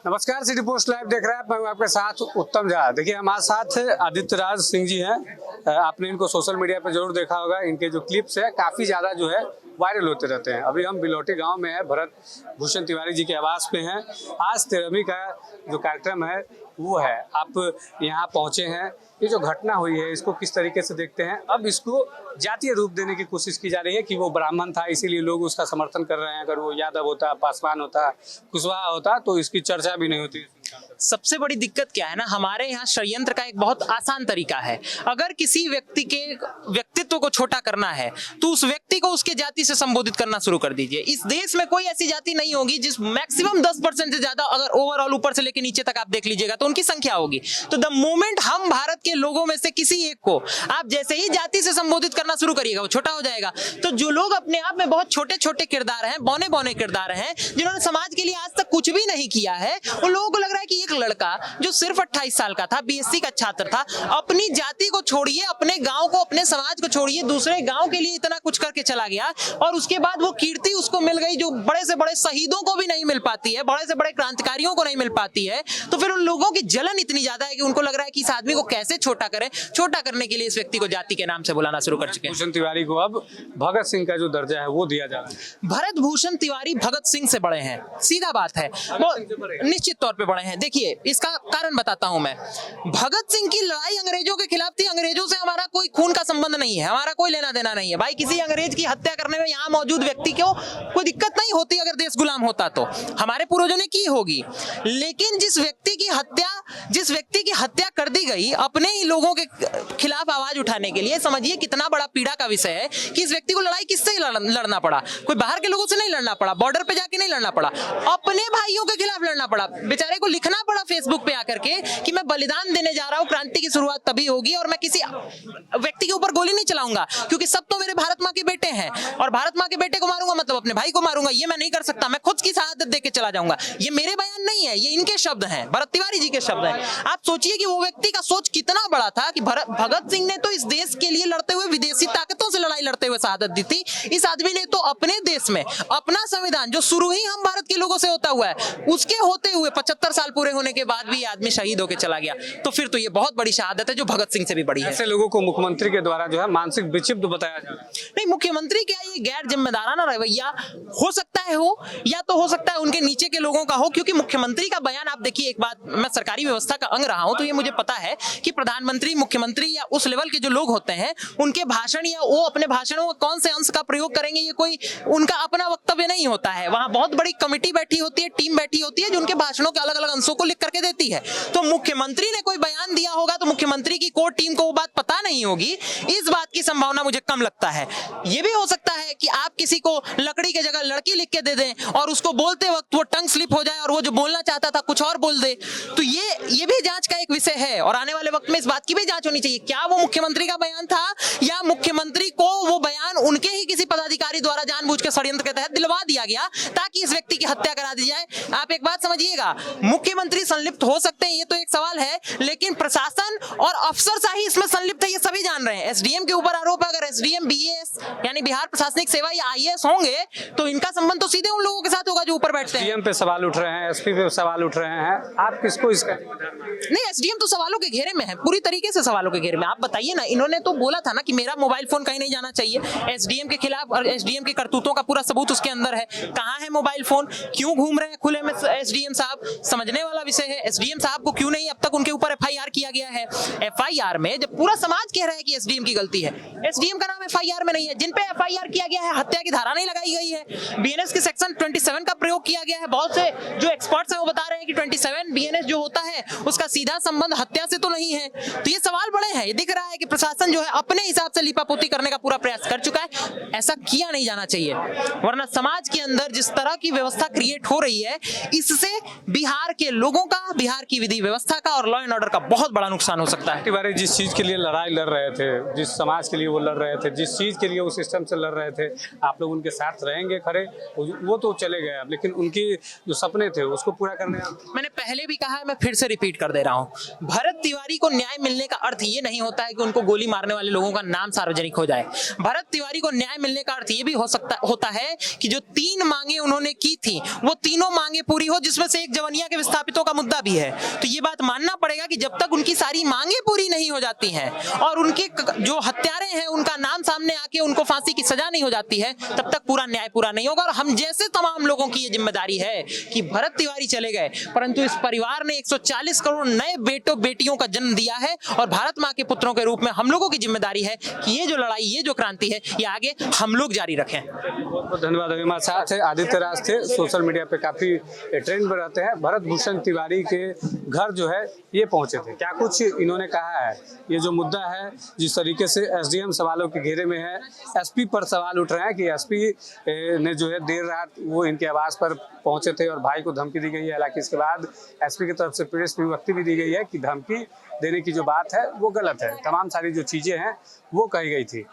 नमस्कार, city post live देख रहे हैं। मैं हूं आपके साथ उत्तम झा। देखिए, हमारे साथ आदित्य राज सिंह जी हैं। आपने इनको सोशल मीडिया पर जरूर देखा होगा। इनके जो क्लिप्स है काफ़ी ज़्यादा जो है वायरल होते रहते हैं। अभी हम बिलोटी गांव में हैं, भरत भूषण तिवारी जी के आवास पे हैं। आज 13वीं का जो कार्यक्रम है वो है, आप यहाँ पहुँचे हैं। ये जो घटना हुई है इसको किस तरीके से देखते हैं? अब इसको जातीय रूप देने की कोशिश की जा रही है कि वो ब्राह्मण था इसीलिए लोग उसका समर्थन कर रहे हैं। अगर वो यादव होता, पासवान होता, कुशवाहा होता तो इसकी चर्चा भी नहीं होती। सबसे बड़ी दिक्कत क्या है ना, हमारे यहाँ षड्यंत्र का एक बहुत आसान तरीका है। अगर किसी व्यक्ति के व्यक्तित्व को छोटा करना है तो उस व्यक्ति को उसके जाति से संबोधित करना शुरू कर दीजिए। इस देश में कोई ऐसी जाति नहीं होगी जिस मैक्सिमम 10% से ज्यादा, अगर ओवरऑल ऊपर से लेकर नीचे तक आप देख लीजिएगा तो उनकी संख्या होगी। तो द मोमेंट हम भारत के लोगों में से किसी एक को आप जैसे ही जाति से संबोधित करना शुरू करिएगा वो छोटा हो जाएगा। तो जो लोग अपने आप में बहुत छोटे छोटे किरदार हैं, बौने बौने किरदार हैं, जिन्होंने समाज के लिए आज तक कुछ भी नहीं किया है, उन लोगों को लग रहा है कि एक लड़का जो सिर्फ 28 साल का था, बीएससी का छात्र था, अपनी जाति को छोड़िए, अपने गांव को, अपने समाज को छोड़िए, दूसरे गांव के लिए इतना कुछ करके चला गया और उसके बाद वो कीर्ति उसको मिल गई जो बड़े से बड़े शहीदों को भी नहीं मिल पाती है, बड़े से बड़े क्रांतिकारियों को नहीं मिल पाती है। तो फिर उन लोगों की जलन इतनी ज्यादा है कि उनको लग रहा है कि इस आदमी को कैसे छोटा करें। छोटा करने के लिए इस व्यक्ति को जाति के नाम से बुलाना शुरू कर चुके हैं। भूषण तिवारी को अब भगत सिंह का जो दर्जा है वो दिया जा रहा है। भरत भूषण तिवारी भगत सिंह से बड़े हैं, सीधा बात है, वो निश्चित तौर पे बड़े हैं। देखिए, इसका कारण बताता हूं मैं। भगत सिंह की लड़ाई अंग्रेजों के खिलाफ थी। अंग्रेजों से हमारा कोई खून का संबंध नहीं है, हमारा कोई लेना देना नहीं है। भाई, किसी अंग्रेज की हत्या करने में यहाँ मौजूद व्यक्ति को कोई दिक्कत नहीं होती। अगर देश गुलाम होता तो हमारे पूर्वजों ने की होगी। लेकिन जिस व्यक्ति की हत्या कर दी गई अपने ही लोगों के खिलाफ आवाज उठाने के लिए, समझिए कितना बड़ा पीड़ा का विषय है कि इस व्यक्ति को लड़ाई किससे लड़ना पड़ा। कोई बाहर के लोगों से नहीं लड़ना पड़ा, बॉर्डर पे जाके नहीं लड़ना पड़ा, अपने भाइयों के खिलाफ लड़ना पड़ा। बेचारे को लिखना पड़ा फेसबुक पे आकर के कि मैं बलिदान देने जा रहा हूं, क्रांति की शुरुआत तभी होगी और मैं किसी व्यक्ति के ऊपर गोली नहीं चलाऊंगा क्योंकि सब तो मेरे भारत माँ के बेटे हैं और भारत माँ के बेटे को मारूंगा मतलब अपने भाई को मारूंगा, ये मैं नहीं कर सकता। मैं खुद की शहादत देके चला जाऊंगा। ये मेरे बयान नहीं है, ये इनके शब्द हैं, भरत तिवारी जी के शब्द हैं। आप सोचिए कि वो व्यक्ति का सोच कितना बड़ा था कि भगत सिंह ने तो इस देश के लिए लड़ते हुए विदेशी ताकतों से लड़ाई लड़ते हुए शहादत दी थी। इस आदमी ने तो अपने देश में अपना संविधान जो शुरू ही हम भारत के लोगों से होता हुआ है, उसके होते हुए 75 साल पूरे होने के बाद भी ये आदमी शहीद होकर चला गया। तो फिर तो ये बहुत बड़ी शहादत है जो भगत सिंह से भी बड़ी है। ऐसे लोगों को मुख्यमंत्री के द्वारा जो है मानसिक विक्षिप्त बताया जा रहा है। नहीं, मुख्यमंत्री क्या ये गैर जिम्मेदाराना रवैया हो सकता है हो, या तो हो सकता है उनके नीचे के लोगों का हो, क्योंकि मुख्यमंत्री का बयान आप देखिए, एक बात, मैं सरकारी व्यवस्था का अंग रहा हूं तो ये मुझे पता है कि प्रधानमंत्री, मुख्यमंत्री या उस लेवल के जो लोग होते हैं उनके भाषण या वो अपने भाषणों में कौन से अंश का प्रयोग करेंगे ये कोई उनका अपना वक्तव्य नहीं होता है। वहां बहुत बड़ी कमेटी बैठी होती है, टीम बैठी होती है जो उनके भाषणों के अलग अलग अंशों को लिख करके देती है। तो मुख्यमंत्री ने कोई बयान दिया होगा तो मुख्यमंत्री की कोर टीम को वो बात पता नहीं होगी, इस बात की संभावना मुझे कम लगता है। ये भी हो सकता है कि आप किसी को लकड़ी की जगह लड़की लिख के दे दें और उसको बोलते वक्त वो टंग स्लिप हो जाए और वो जो बोलना चाहता था कुछ और बोल दे। तो ये भी जांच का एक विषय है और आने वाले वक्त में इस बात की भी जांच होनी चाहिए, क्या वो मुख्यमंत्री का बयान था या मुख्यमंत्री को वो बयान उनके ही किसी पदाधिकारी द्वारा जानबूझ के षड्यंत्र के तहत दिलवा दिया गया ताकि इस व्यक्ति की हत्या करा दी जाए। आप एक बात समझिएगा, मुख्यमंत्री संलिप्त हो सकते हैं, ये तो एक सवाल है, लेकिन प्रशासन और अफसरशाही इसमें संलिप्त है, ये सभी जान रहे हैं। एसडीएम के ऊपर आरोप है, अगर एसडीएम बीएस यानी बिहार प्रशासनिक सेवा या आईएएस होंगे तो इनका संबंध तो सीधे उन लोगों के साथ होगा जो ऊपर बैठते हैं। एसडीएम पे सवाल उठ रहे हैं, एसपी पे सवाल उठ रहे हैं, आप किसको इसका नहीं, एसडीएम तो सवालों के घेरे में है, पूरी तरीके से सवालों के घेरे में। आप बताइए ना, इन्होंने तो बोला था ना कि मेरा मोबाइल फोन कहीं नहीं जाना चाहिए। एसडीएम के खिलाफ और एसडीएम के करतूतों का पूरा सबूत उसके अंदर है। कहाँ है मोबाइल फोन, क्यों घूम रहे हैं खुले में एसडीएम साहब, समझने वाला विषय है। एसडीएम साहब को क्यों नहीं अब तक उनके ऊपर एफआईआर किया गया है। एफआईआर में जब पूरा समाज कह रहा है कि एसडीएम की गलती है, एसडीएम का नाम एफआईआर में नहीं है। जिन पे एफआईआर किया गया है हत्या की धारा नहीं लगाई गई है, बीएनएस के सेक्शन 27 का प्रयोग किया गया है। बहुत से जो एक्सपर्ट्स हैं वो बता रहे हैं कि 27 बीएनएस जो होता है उसका सीधा संबंध हत्या से तो नहीं है। तो ये सवाल बड़े हैं। ये दिख रहा है कि प्रशासन जो है अपने हिसाब से लिपापोती करने का पूरा प्रयास कर चुका है। ऐसा किया नहीं जाना चाहिए, वरना समाज के अंदर जिस तरह की व्यवस्था क्रिएट हो रही है इससे बिहार के लोगों का, बिहार की विधि व्यवस्था का और लॉ एंड ऑर्डर का बहुत बड़ा नुकसान हो सकता है। तिवारी जिस चीज के लिए लड़ाई लड़ रहे थे, जिस समाज के लिए वो लड़ रहे थे, जिस चीज के लिए वो सिस्टम से लड़ रहे थे, आप लोग उनके साथ रहेंगे खड़े, वो तो चले गए अब, लेकिन उनकी उनके जो सपने थे उसको पूरा करने मैंने पहले भी कहा है, मैं फिर से रिपीट कर दे रहा हूं, भरत तिवारी को न्याय मिलने का अर्थ ये नहीं होता है कि उनको गोली मारने वाले लोगों का नाम सार्वजनिक हो जाए। भरत तिवारी को न्याय मिलने का अर्थ ये भी होता है कि जो 3 मांगे उन्होंने की थी वो तीनों मांगे पूरी हो, जिसमें से एक जवनिया के विस्थापितों का मुद्दा भी है। तो ये बात मानना पड़ेगा कि जब तक उनकी सारी मांगे पूरी नहीं हो जाती हैं और उनके जो हत्यारे हैं उनका नाम सामने आके उनको फांसी की सजा नहीं हो जाती है, तब तक पूरा न्याय पूरा नहीं होगा। और हम जैसे तमाम लोगों की ये जिम्मेदारी है कि भरत तिवारी चले गए, परंतु इस परिवार ने 140 करोड़ नए बेटों बेटियों का जन्म दिया है और भारत मां के पुत्रों के रूप में हम लोगों की जिम्मेदारी है कि ये जो लड़ाई, ये जो क्रांति है, ये आगे हम लोग जारी रखें। बहुत बहुत धन्यवाद। अभी हमारे साथ है आदित्य राज थे, सोशल मीडिया पे काफी ट्रेंड में रहते हैं। भरत भूषण तिवारी के घर जो है ये पहुंचे थे, क्या कुछ इन्होंने कहा है, ये जो मुद्दा है जिस तरीके से एसडीएम सवालों के घेरे में है, एसपी पर सवाल उठ रहे हैं कि एसपी ने जो है देर रात वो इनके आवास पर पहुंचे थे और भाई को धमकी दी गई है। हालांकि इसके बाद एसपी की तरफ से प्रेस विज्ञप्ति भी दी गई है कि धमकी देने की जो बात है वो गलत है, तमाम सारी जो चीजें हैं वो कही गई थी।